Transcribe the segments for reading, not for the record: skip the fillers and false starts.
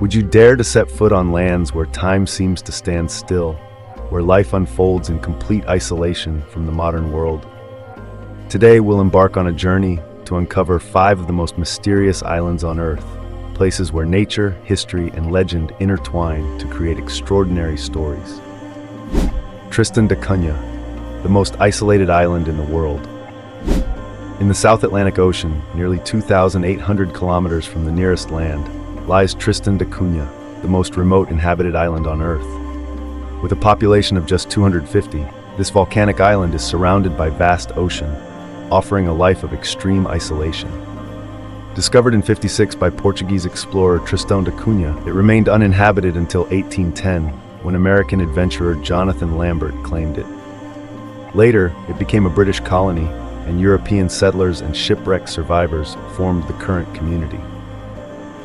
Would you dare to set foot on lands where time seems to stand still, where life unfolds in complete isolation from the modern world? Today, we'll embark on a journey to uncover 5 of the most mysterious islands on Earth, places where nature, history, and legend intertwine to create extraordinary stories. Tristan da Cunha, the most isolated island in the world. In the South Atlantic Ocean, nearly 2,800 kilometers from the nearest land, lies Tristan da Cunha, the most remote inhabited island on Earth. With a population of just 250, this volcanic island is surrounded by vast ocean, offering a life of extreme isolation. Discovered in '56 by Portuguese explorer Tristan da Cunha, it remained uninhabited until 1810, when American adventurer Jonathan Lambert claimed it. Later, it became a British colony, and European settlers and shipwreck survivors formed the current community.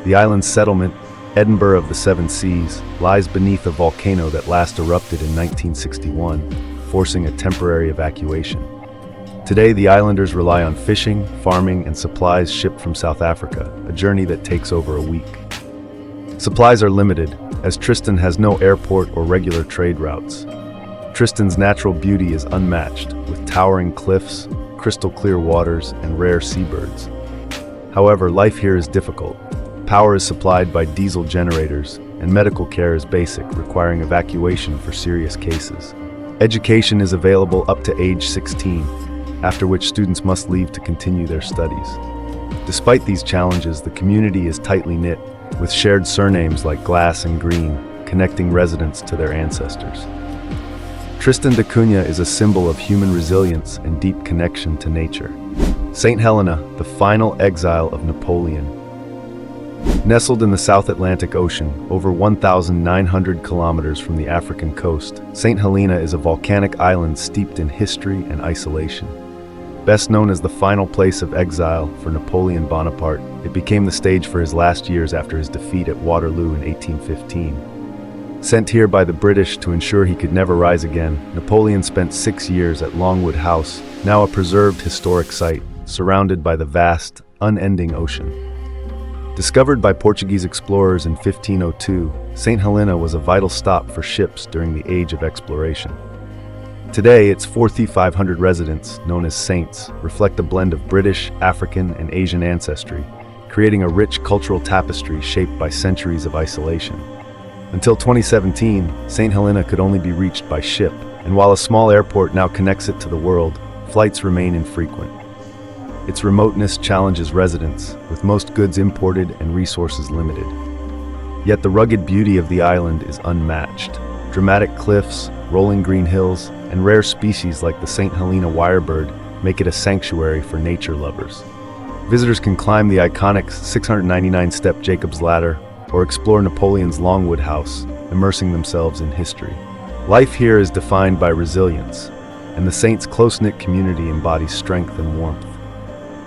The island's settlement, Edinburgh of the Seven Seas, lies beneath a volcano that last erupted in 1961, forcing a temporary evacuation. Today, the islanders rely on fishing, farming, and supplies shipped from South Africa, a journey that takes over a week. Supplies are limited, as Tristan has no airport or regular trade routes. Tristan's natural beauty is unmatched, with towering cliffs, crystal-clear waters, and rare seabirds. However, life here is difficult. Power is supplied by diesel generators, and medical care is basic, requiring evacuation for serious cases. Education is available up to age 16, after which students must leave to continue their studies. Despite these challenges, the community is tightly knit, with shared surnames like Glass and Green, connecting residents to their ancestors. Tristan da Cunha is a symbol of human resilience and deep connection to nature. St. Helena, the final exile of Napoleon. Nestled in the South Atlantic Ocean, over 1,900 kilometers from the African coast, St. Helena is a volcanic island steeped in history and isolation. Best known as the final place of exile for Napoleon Bonaparte, it became the stage for his last years after his defeat at Waterloo in 1815. Sent here by the British to ensure he could never rise again, Napoleon spent 6 years at Longwood House, now a preserved historic site, surrounded by the vast, unending ocean. Discovered by Portuguese explorers in 1502, St. Helena was a vital stop for ships during the Age of Exploration. Today, its 4,500 residents, known as Saints, reflect a blend of British, African, and Asian ancestry, creating a rich cultural tapestry shaped by centuries of isolation. Until 2017, St. Helena could only be reached by ship, and while a small airport now connects it to the world, flights remain infrequent. Its remoteness challenges residents, with most goods imported and resources limited. Yet the rugged beauty of the island is unmatched. Dramatic cliffs, rolling green hills, and rare species like the St. Helena wirebird make it a sanctuary for nature lovers. Visitors can climb the iconic 699-step Jacob's Ladder or explore Napoleon's Longwood House, immersing themselves in history. Life here is defined by resilience, and the Saints' close-knit community embodies strength and warmth.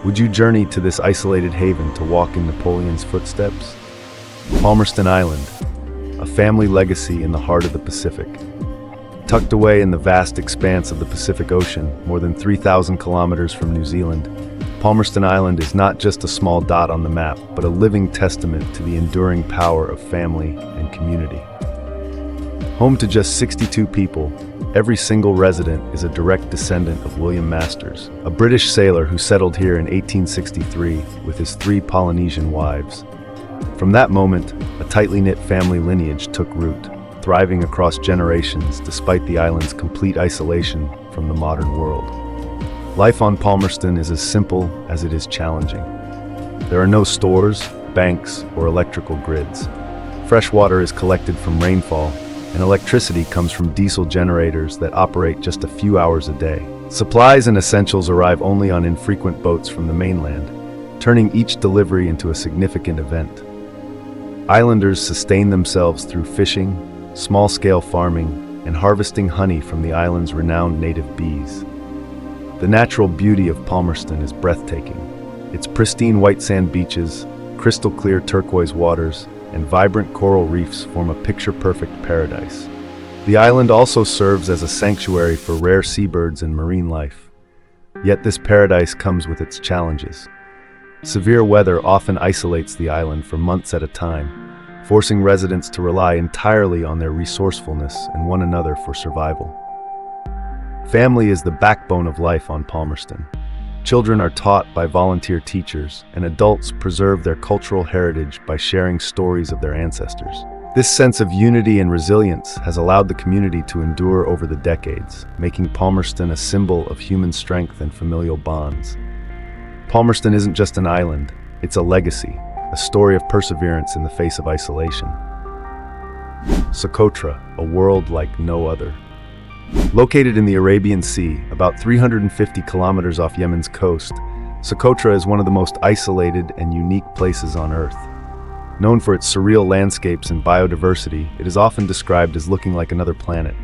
Would you journey to this isolated haven to walk in Napoleon's footsteps? Palmerston Island, a family legacy in the heart of the Pacific. Tucked away in the vast expanse of the Pacific Ocean, more than 3,000 kilometers from New Zealand, Palmerston Island is not just a small dot on the map, but a living testament to the enduring power of family and community. Home to just 62 people, every single resident is a direct descendant of William Masters, a British sailor who settled here in 1863 with his 3 Polynesian wives. From that moment, a tightly knit family lineage took root, thriving across generations despite the island's complete isolation from the modern world. Life on Palmerston is as simple as it is challenging. There are no stores, banks, or electrical grids. Fresh water is collected from rainfall, and electricity comes from diesel generators that operate just a few hours a day. Supplies and essentials arrive only on infrequent boats from the mainland, turning each delivery into a significant event. Islanders sustain themselves through fishing, small-scale farming, and harvesting honey from the island's renowned native bees. The natural beauty of Palmerston is breathtaking. Its pristine white sand beaches, crystal-clear turquoise waters, and vibrant coral reefs form a picture-perfect paradise. The island also serves as a sanctuary for rare seabirds and marine life. Yet this paradise comes with its challenges. Severe weather often isolates the island for months at a time, forcing residents to rely entirely on their resourcefulness and one another for survival. Family is the backbone of life on Palmerston. Children are taught by volunteer teachers, and adults preserve their cultural heritage by sharing stories of their ancestors. This sense of unity and resilience has allowed the community to endure over the decades, making Palmerston a symbol of human strength and familial bonds. Palmerston isn't just an island, it's a legacy, a story of perseverance in the face of isolation. Socotra, a world like no other. Located in the Arabian Sea, about 350 kilometers off Yemen's coast, Socotra is one of the most isolated and unique places on Earth. Known for its surreal landscapes and biodiversity, it is often described as looking like another planet.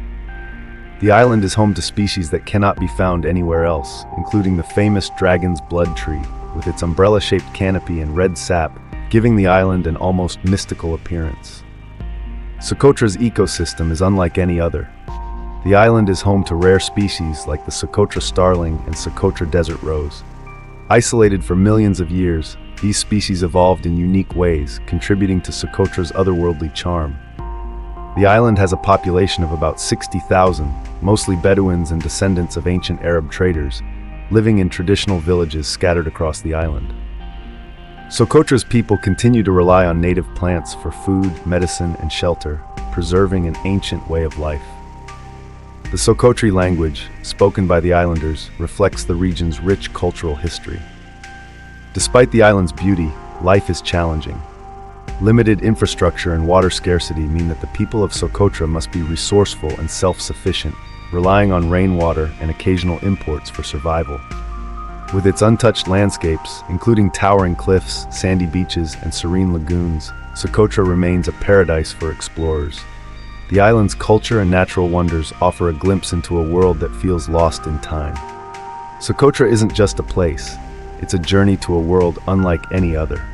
The island is home to species that cannot be found anywhere else, including the famous dragon's blood tree, with its umbrella-shaped canopy and red sap, giving the island an almost mystical appearance. Socotra's ecosystem is unlike any other. The island is home to rare species like the Socotra starling and Socotra desert rose. Isolated for millions of years, these species evolved in unique ways, contributing to Socotra's otherworldly charm. The island has a population of about 60,000, mostly Bedouins and descendants of ancient Arab traders, living in traditional villages scattered across the island. Socotra's people continue to rely on native plants for food, medicine, and shelter, preserving an ancient way of life. The Socotri language, spoken by the islanders, reflects the region's rich cultural history. Despite the island's beauty, life is challenging. Limited infrastructure and water scarcity mean that the people of Socotra must be resourceful and self-sufficient, relying on rainwater and occasional imports for survival. With its untouched landscapes, including towering cliffs, sandy beaches, and serene lagoons, Socotra remains a paradise for explorers. The island's culture and natural wonders offer a glimpse into a world that feels lost in time. Socotra isn't just a place, it's a journey to a world unlike any other.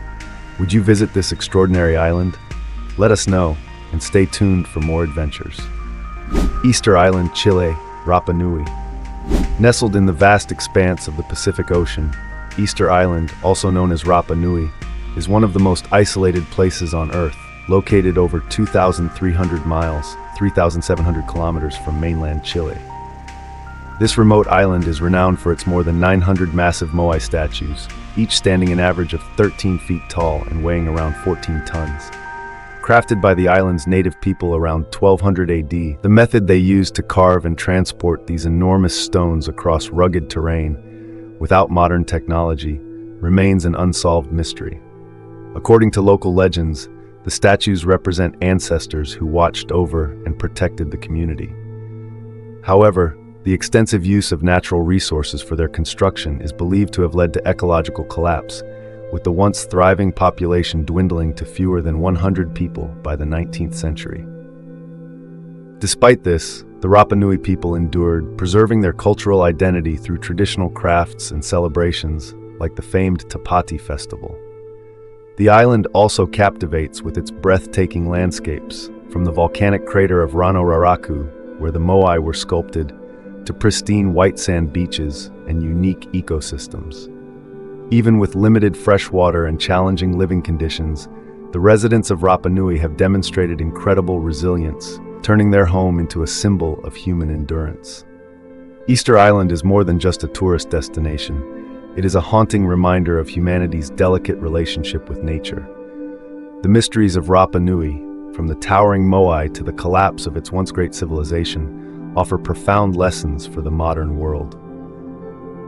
Would you visit this extraordinary island? Let us know, and stay tuned for more adventures. Easter Island, Chile, Rapa Nui. Nestled in the vast expanse of the Pacific Ocean, Easter Island, also known as Rapa Nui, is one of the most isolated places on Earth, located over 2,300 miles, 3,700 kilometers from mainland Chile. This remote island is renowned for its more than 900 massive moai statues, each standing an average of 13 feet tall and weighing around 14 tons. Crafted by the island's native people around 1200 AD, the method they used to carve and transport these enormous stones across rugged terrain, without modern technology, remains an unsolved mystery. According to local legends, the statues represent ancestors who watched over and protected the community. However, the extensive use of natural resources for their construction is believed to have led to ecological collapse, with the once thriving population dwindling to fewer than 100 people by the 19th century. Despite this, the Rapa Nui people endured, preserving their cultural identity through traditional crafts and celebrations like the famed Tapati festival. The island also captivates with its breathtaking landscapes, from the volcanic crater of Rano Raraku, where the moai were sculpted, to pristine white sand beaches and unique ecosystems. Even with limited fresh water and challenging living conditions, the residents of Rapa Nui have demonstrated incredible resilience, turning their home into a symbol of human endurance. Easter Island is more than just a tourist destination. It is a haunting reminder of humanity's delicate relationship with nature. The mysteries of Rapa Nui, from the towering moai to the collapse of its once great civilization, offer profound lessons for the modern world.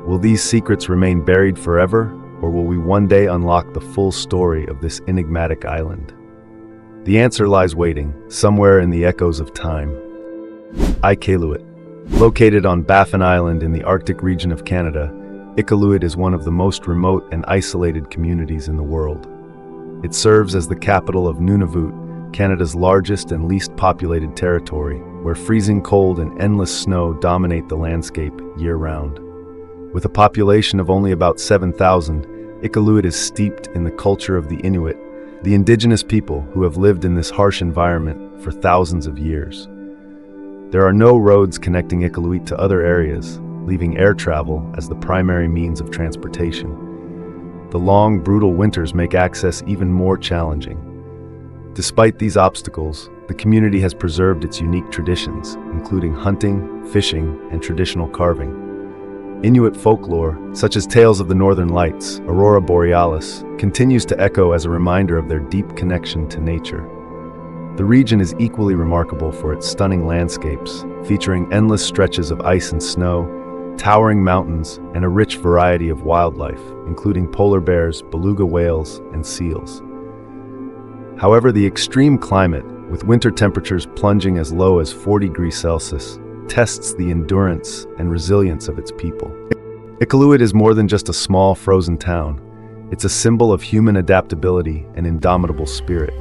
Will these secrets remain buried forever, or will we one day unlock the full story of this enigmatic island? The answer lies waiting, somewhere in the echoes of time. Iqaluit. Located on Baffin Island in the Arctic region of Canada, Iqaluit is one of the most remote and isolated communities in the world. It serves as the capital of Nunavut, Canada's largest and least populated territory, where freezing cold and endless snow dominate the landscape year-round. With a population of only about 7,000, Iqaluit is steeped in the culture of the Inuit, the indigenous people who have lived in this harsh environment for thousands of years. There are no roads connecting Iqaluit to other areas, leaving air travel as the primary means of transportation. The long, brutal winters make access even more challenging. Despite these obstacles, the community has preserved its unique traditions, including hunting, fishing, and traditional carving. Inuit folklore, such as tales of the Northern Lights, Aurora Borealis, continues to echo as a reminder of their deep connection to nature. The region is equally remarkable for its stunning landscapes, featuring endless stretches of ice and snow, towering mountains, and a rich variety of wildlife, including polar bears, beluga whales, and seals. However, the extreme climate, with winter temperatures plunging as low as 40 degrees Celsius, tests the endurance and resilience of its people. Iqaluit is more than just a small frozen town. It's a symbol of human adaptability and indomitable spirit.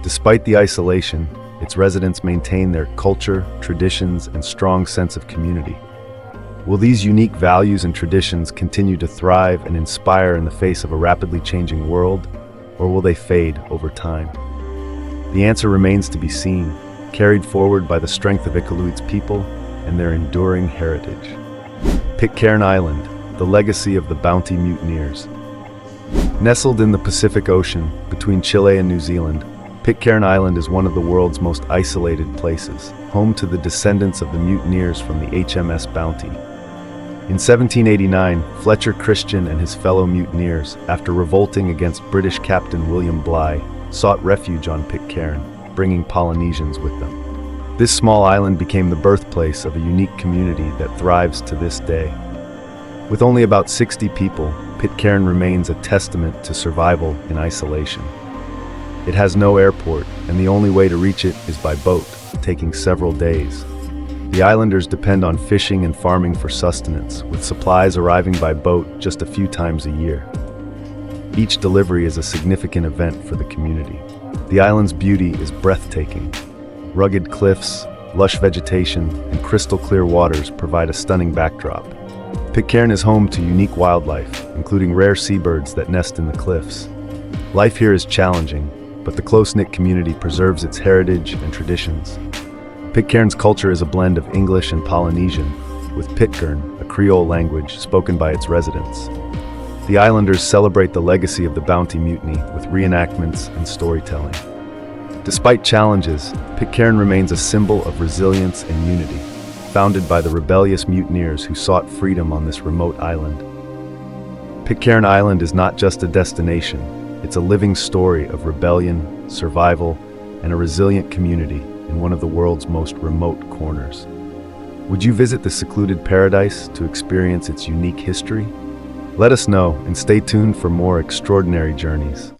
Despite the isolation, its residents maintain their culture, traditions, and strong sense of community. Will these unique values and traditions continue to thrive and inspire in the face of a rapidly changing world, or will they fade over time? The answer remains to be seen, carried forward by the strength of Iqaluit's people and their enduring heritage. Pitcairn Island, the legacy of the Bounty mutineers. Nestled in the Pacific Ocean, between Chile and New Zealand, Pitcairn Island is one of the world's most isolated places, home to the descendants of the mutineers from the HMS Bounty. In 1789, Fletcher Christian and his fellow mutineers, after revolting against British Captain William Bligh, sought refuge on Pitcairn, bringing Polynesians with them. This small island became the birthplace of a unique community that thrives to this day. With only about 60 people, Pitcairn remains a testament to survival in isolation. It has no airport, and the only way to reach it is by boat, taking several days. The islanders depend on fishing and farming for sustenance, with supplies arriving by boat just a few times a year. Each delivery is a significant event for the community. The island's beauty is breathtaking. Rugged cliffs, lush vegetation, and crystal-clear waters provide a stunning backdrop. Pitcairn is home to unique wildlife, including rare seabirds that nest in the cliffs. Life here is challenging, but the close-knit community preserves its heritage and traditions. Pitcairn's culture is a blend of English and Polynesian, with Pitcairn, a Creole language spoken by its residents. The islanders celebrate the legacy of the Bounty Mutiny with reenactments and storytelling. Despite challenges, Pitcairn remains a symbol of resilience and unity, founded by the rebellious mutineers who sought freedom on this remote island. Pitcairn Island is not just a destination, it's a living story of rebellion, survival, and a resilient community in one of the world's most remote corners. Would you visit the secluded paradise to experience its unique history? Let us know and stay tuned for more extraordinary journeys.